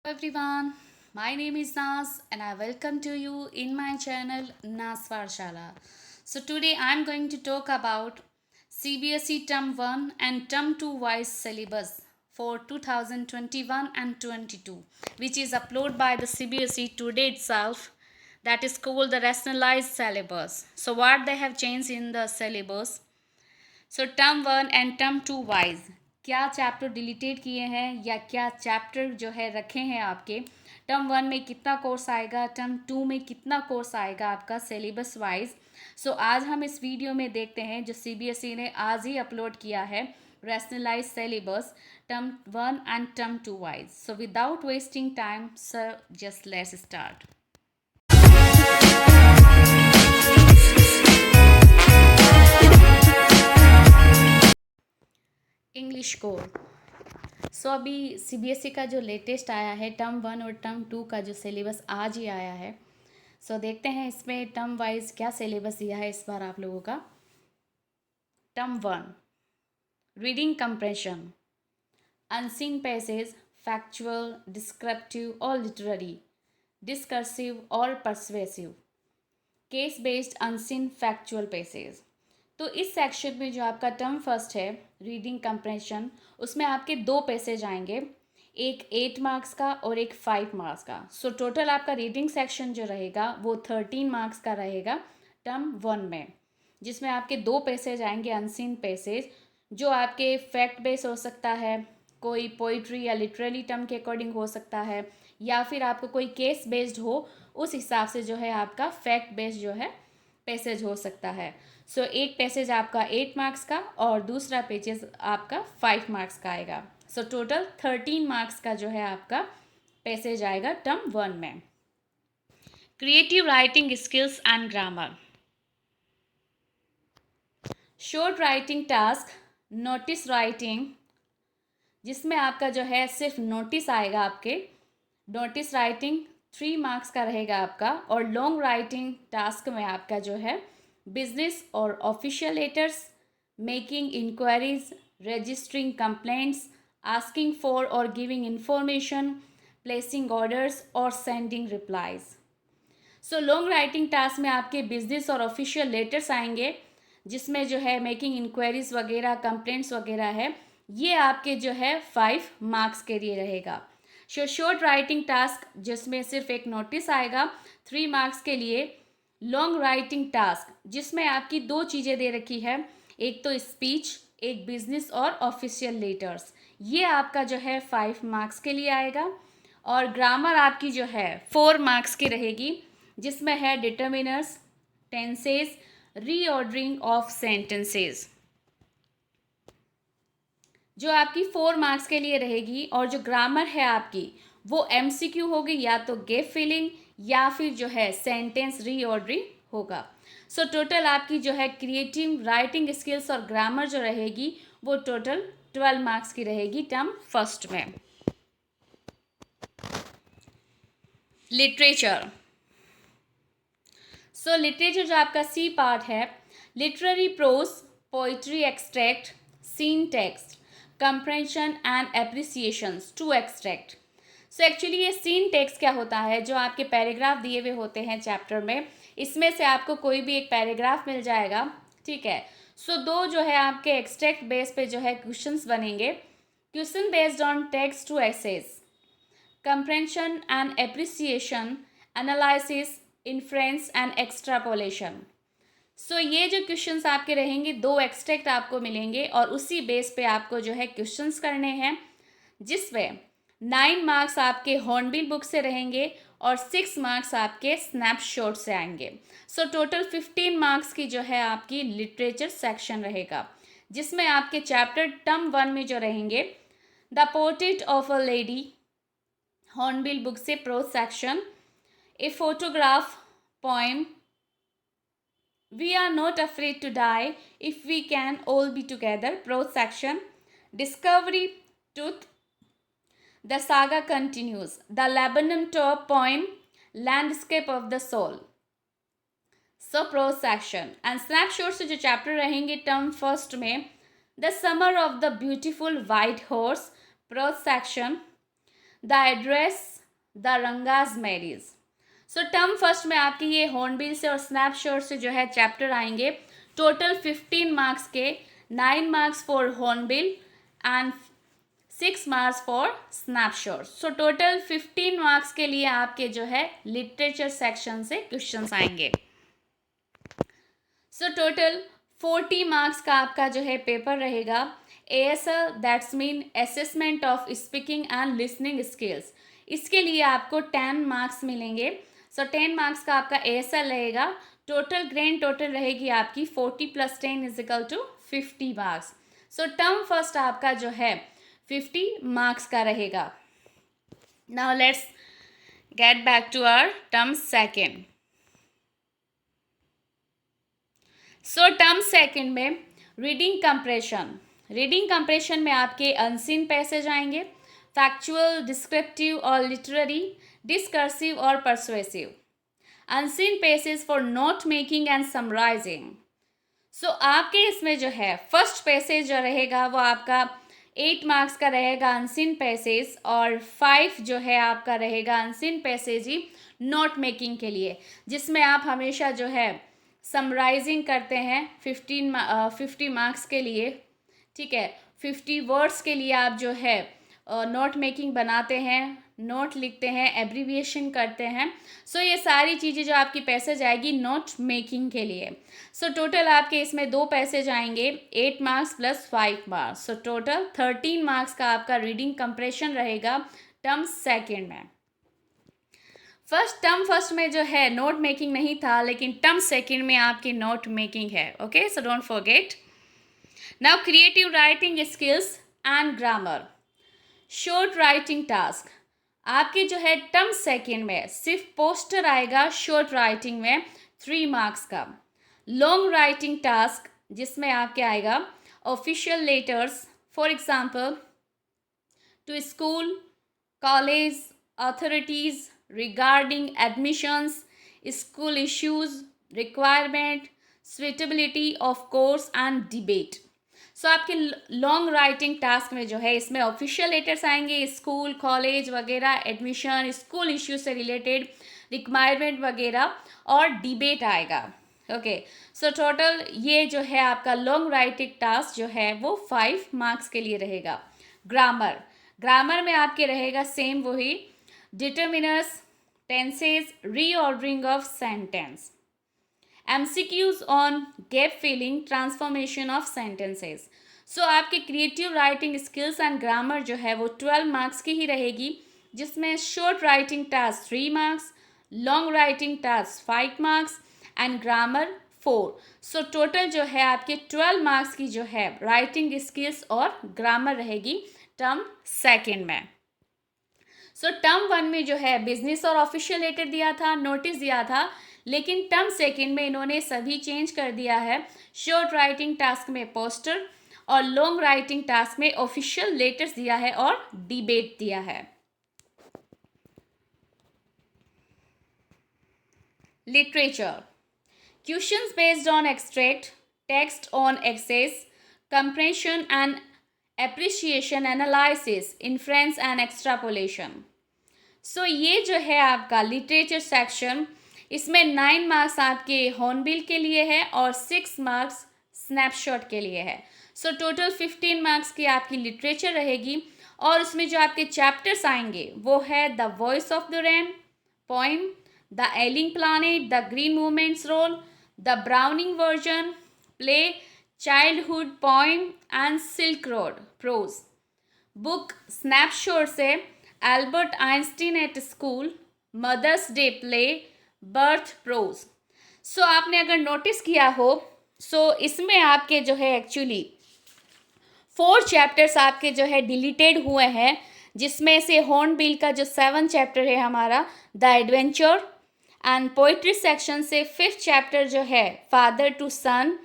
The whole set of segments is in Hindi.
Everyone, my name is Nas and I welcome to you in my channel Nas Varshala. So today I'm going to talk about CBSE Term 1 and Term 2 wise syllabus for 2021 and 22, which is uploaded by the CBSE today itself, that is called the rationalized syllabus. So what they have changed in the syllabus? So term one and term two wise क्या चैप्टर डिलीटेड किए हैं या क्या चैप्टर जो है रखे हैं आपके टर्म वन में कितना कोर्स आएगा, टर्म टू में कितना कोर्स आएगा आपका सिलेबस वाइज। सो आज हम इस वीडियो में देखते हैं जो सीबीएसई ने आज ही अपलोड किया है rationalised syllabus term one and term two wise. So without wasting time sir just let's start. English code. So अभी सीबीएसई का जो लेटेस्ट आया है टर्म वन और टर्म टू का जो सिलेबस आज ही आया है। सो देखते हैं इसमें टर्म वाइज क्या सिलेबस दिया है इस बार आप लोगों का। Term one reading compression, unseen passage, factual, descriptive और लिटरेरी, डिस्कर्सिव और persuasive, case based unseen factual passage. तो इस सेक्शन में जो आपका टर्म फर्स्ट है रीडिंग कंप्रेशन, उसमें आपके दो पैसेज आएंगे, एक 8 मार्क्स का और एक 5 मार्क्स का। सो टोटल आपका रीडिंग सेक्शन जो रहेगा वो 13 मार्क्स का रहेगा टर्म वन में, जिसमें आपके दो पैसेज आएंगे अनसीन पैसेज, जो आपके फैक्ट बेस हो सकता है, कोई पोइट्री या लिटरेरी टर्म के अकॉर्डिंग हो सकता है, या फिर आपको कोई केस बेस्ड हो, उस हिसाब से जो है आपका फैक्ट बेस्ड जो है पैसेज हो सकता है। सो एक पैसेज आपका 8 मार्क्स का और दूसरा पैसेज आपका 5 मार्क्स का आएगा। सो टोटल 13 मार्क्स का जो है आपका पैसेज आएगा टर्म वन में। Creative writing skills and grammar, short writing task, notice writing, जिसमें आपका जो है सिर्फ नोटिस आएगा आपके, नोटिस राइटिंग 3 मार्क्स का रहेगा आपका। और लॉन्ग राइटिंग टास्क में आपका जो है बिजनेस और official letters, making inquiries, registering complaints, asking for और गिविंग इंफॉर्मेशन, प्लेसिंग ऑर्डर्स और sending replies. So long writing task में आपके बिजनेस और ऑफिशियल लेटर्स आएंगे, जिसमें जो है मेकिंग इंक्वायरीज वगैरह, कंप्लेंट्स वगैरह है, ये आपके जो है 5 मार्क्स के लिए रहेगा। शॉर्ट राइटिंग टास्क जिसमें सिर्फ एक नोटिस आएगा 3 मार्क्स के लिए। लॉन्ग राइटिंग टास्क जिसमें आपकी दो चीज़ें दे रखी है, एक तो स्पीच, एक बिजनेस और ऑफिशियल लेटर्स, ये आपका जो है 5 मार्क्स के लिए आएगा। और ग्रामर आपकी जो है 4 मार्क्स की रहेगी, जिसमें है determiners, tenses, reordering of sentences, जो आपकी 4 मार्क्स के लिए रहेगी। और जो ग्रामर है आपकी वो एमसीक्यू होगी, या तो गेप फिलिंग या फिर जो है सेंटेंस रीऑर्डरिंग होगा। सो टोटल आपकी जो है क्रिएटिव राइटिंग स्किल्स और ग्रामर जो रहेगी वो टोटल 12 मार्क्स की रहेगी टर्म फर्स्ट में। लिटरेचर, सो लिटरेचर जो आपका सी पार्ट है, literary prose, poetry extract, seen text, comprehension and appreciations to extract. So actually ये सीन टेक्स्ट क्या होता है, जो आपके पैराग्राफ दिए हुए होते हैं चैप्टर में, इसमें से आपको कोई भी एक पैराग्राफ मिल जाएगा, ठीक है। सो दो जो है आपके एक्सट्रैक्ट बेस पे जो है क्वेश्चंस बनेंगे, question based on text to assess, comprehension and appreciation, analysis, inference and extrapolation. So ये जो क्वेश्चंस आपके रहेंगे, दो एक्सट्रैक्ट आपको मिलेंगे और उसी बेस पे आपको जो है क्वेश्चंस करने हैं, जिसमें 9 मार्क्स आपके हॉर्नबिल बुक से रहेंगे और 6 मार्क्स आपके स्नैपशॉट से आएंगे। सो टोटल 15 मार्क्स की जो है आपकी लिटरेचर सेक्शन रहेगा, जिसमें आपके चैप्टर टर्म वन में जो रहेंगे the portrait of a lady, hornbill book से prose section, a photograph, poem, we are not afraid to die if we can all be together, prose section, discovery, truth, the saga continues, the laburnum top poem, landscape of the soul, so prose section. And snapshot से जो चैप्टर रहेंगे टर्म फर्स्ट में, the summer of the beautiful white horse, prose section, the address, the Ranga's marriage. So term first में आपके ये हॉर्नबिल से और स्नैपशॉट से जो है चैप्टर आएंगे। टोटल 15 मार्क्स के, 9 marks for hornbill and 6 marks for snapshot. So total 15 marks के लिए आपके जो है लिटरेचर सेक्शन से क्वेश्चंस आएंगे। सो टोटल 40 मार्क्स का आपका जो है पेपर रहेगा। ASL that's mean assessment of speaking and listening skills, इसके लिए आपको 10 मार्क्स मिलेंगे। सो 10 मार्क्स का आपका ASL रहेगा। टोटल ग्रैंड टोटल रहेगी आपकी 40 + 10 = 50 मार्क्स। सो टर्म फर्स्ट आपका जो है 50 मार्क्स का रहेगा। Now let's get back to our term second. So term second में रीडिंग कंप्रेशन में आपके अनसीन पैसेज आएंगे, फैक्चुअल, डिस्क्रिप्टिव और लिटरेरी, डिस्कर्सिव और persuasive. Unseen passage for note making and summarising. So आपके इसमें जो है फर्स्ट पैसेज जो रहेगा वो आपका 8 मार्क्स का रहेगा अनसीन पैसेज, और 5 जो है आपका रहेगा अनसीन पैसेज ही नोट मेकिंग के लिए, जिसमें आप हमेशा जो है समराइजिंग करते हैं 50 मार्क्स के लिए। ठीक है, 50 वर्ड्स के लिए आप जो है नोट मेकिंग बनाते हैं, नोट लिखते हैं, एब्रीविएशन करते हैं। सो ये सारी चीज़ें जो आपकी पैसेज आएगी नोट मेकिंग के लिए। सो टोटल आपके इसमें 2 पैसेज आएंगे, 8 marks + 5 marks. So total 13 marks का आपका रीडिंग कंप्रेशन रहेगा टर्म सेकेंड में। टर्म फर्स्ट में जो है नोट मेकिंग नहीं था, लेकिन टर्म सेकेंड में आपकी नोट मेकिंग है। Okay, so don't forget. Now creative writing skills and grammar. Short writing task आपके जो है टर्म सेकेंड में सिर्फ पोस्टर आएगा शॉर्ट राइटिंग में 3 मार्क्स का। लॉन्ग राइटिंग टास्क जिसमें आपके आएगा official letters, for example to school, college, authorities regarding admissions, school issues, requirement, suitability of course and debate। सो आपके लॉन्ग राइटिंग टास्क में जो है इसमें ऑफिशियल लेटर्स आएंगे, स्कूल, कॉलेज वगैरह, एडमिशन, स्कूल इश्यू से रिलेटेड, रिक्वायरमेंट वगैरह, और डिबेट आएगा। ओके, सो टोटल ये जो है आपका लॉन्ग राइटिंग टास्क जो है वो 5 मार्क्स के लिए रहेगा। ग्रामर में आपके रहेगा सेम वही, determiners, tenses, reordering of sentence, MCQs on gap filling, transformation of sentences। सो आपके creative writing skills and grammar जो है वो 12 मार्क्स की ही रहेगी, जिसमें short writing task 3 marks, long writing task 5 marks and grammar 4। So total जो है आपके 12 मार्क्स की जो है राइटिंग स्किल्स और ग्रामर रहेगी टर्म सेकेंड में। सो टर्म 1 में जो है बिजनेस और ऑफिशियल लेटर दिया था, नोटिस दिया था, लेकिन टर्म सेकेंड में इन्होंने सभी चेंज कर दिया है। शॉर्ट राइटिंग टास्क में पोस्टर और लॉन्ग राइटिंग टास्क में ऑफिशियल लेटर्स दिया है और डिबेट दिया है। Literature questions based on extract, text on assess, comprehension and appreciation, analysis, inference and extrapolation. So ये जो है आपका लिटरेचर सेक्शन, इसमें 9 मार्क्स आपके हॉर्नबिल के लिए है और 6 मार्क्स स्नैपशॉट के लिए है। सो टोटल 15 मार्क्स की आपकी लिटरेचर रहेगी, और उसमें जो आपके चैप्टर्स आएंगे वो है the voice of the rain poem, the ailing planet, the green movement's role, the Browning version, play, childhood poem and silk road prose. Book snapshot से Albert Einstein at school, mother's day play, birth prose. So आपने अगर नोटिस किया हो, सो इसमें आपके जो है एक्चुअली 4 चैप्टर्स आपके जो है डिलीटेड हुए हैं, जिसमें से हॉर्नबिल का जो 7 चैप्टर है हमारा the adventure, and poetry section से 5th चैप्टर जो है father to son,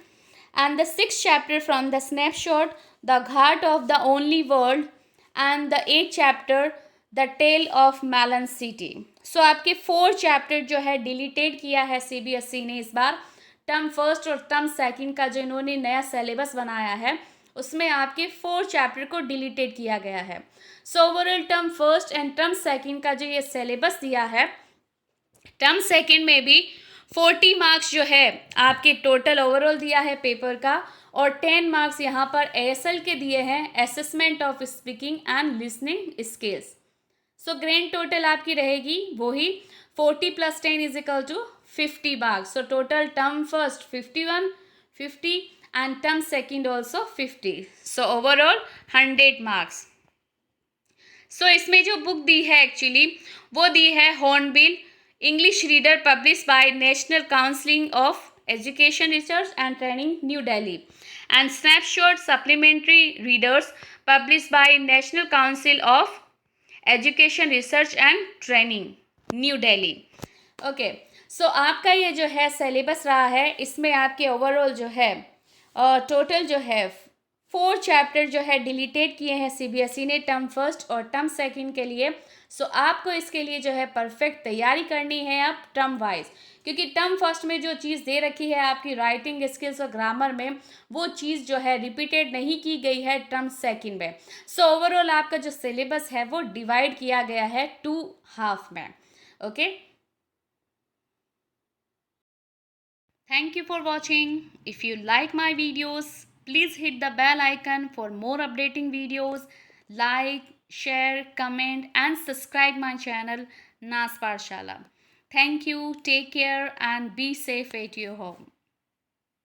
and the 6th chapter from the snapshot the ghat of the only world, and the 8th chapter the tale of melon city. So आपके 4 चैप्टर जो है डिलीटेड किया है CBSE ने इस बार। टर्म फर्स्ट और टर्म सेकंड का जो इन्होंने नया सिलेबस बनाया है उसमें आपके 4 चैप्टर को डिलीटेड किया गया है। So overall term first and term second का जो ये सिलेबस दिया है, टर्म सेकंड में भी 40 मार्क्स जो है आपके टोटल ओवरऑल दिया है पेपर का, और 10 मार्क्स यहाँ पर ASL के दिए हैं, assessment of speaking and listening skills. So grand total आपकी रहेगी वही 40 + 10 = 50 marks. So total term first 51, 50 and term second also 50। So overall 100 marks. So इसमें जो बुक दी है एक्चुअली वो दी है hornbill English reader, publish by national council of education research and training, new Delhi, and snapshot supplementary readers, publish by national council of education research and training, new Delhi. Okay, so आपका ये जो है सिलेबस रहा है, इसमें आपके ओवरऑल जो है टोटल जो है 4 चैप्टर जो है डिलीटेड किए हैं CBSE ने टर्म फर्स्ट और टर्म सेकंड के लिए। सो आपको इसके लिए जो है परफेक्ट तैयारी करनी है अब टर्म वाइज, क्योंकि टर्म फर्स्ट में जो चीज़ दे रखी है आपकी राइटिंग स्किल्स और ग्रामर में, वो चीज़ जो है रिपीटेड नहीं की गई है टर्म सेकंड में। सो ओवरऑल आपका जो सिलेबस है वो डिवाइड किया गया है 2 हाफ में। Okay, thank you for watching. If you like my videos, please hit the bell icon for more updating videos. Like, share, comment and subscribe my channel Nas Pathshala. Thank you, take care and be safe at your home.